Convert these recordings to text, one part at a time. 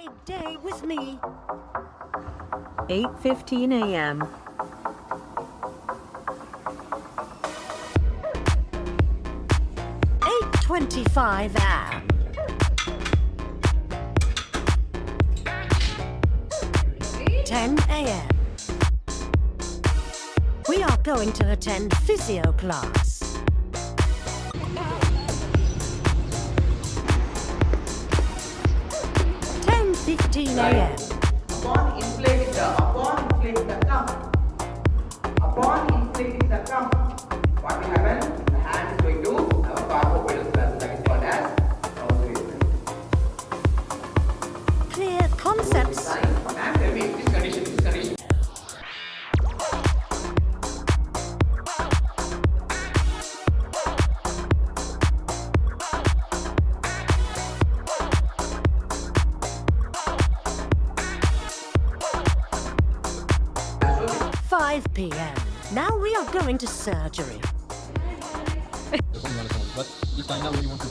big day with me. 8:15 a.m. 8:25 a.m. 10 a.m. We are going to attend physio class. 10:15 a.m. Upon inflating the thumb, what will happen? The hand is going to have a carpopedal thrust that is called as counterweight. Clear concepts. Ma'am, tell me this condition. 5 p.m. Now we are going to surgery. But you find out what you want to.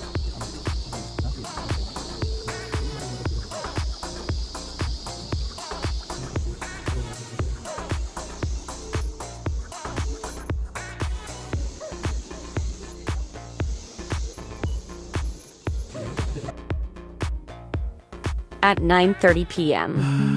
At 9:30 p.m.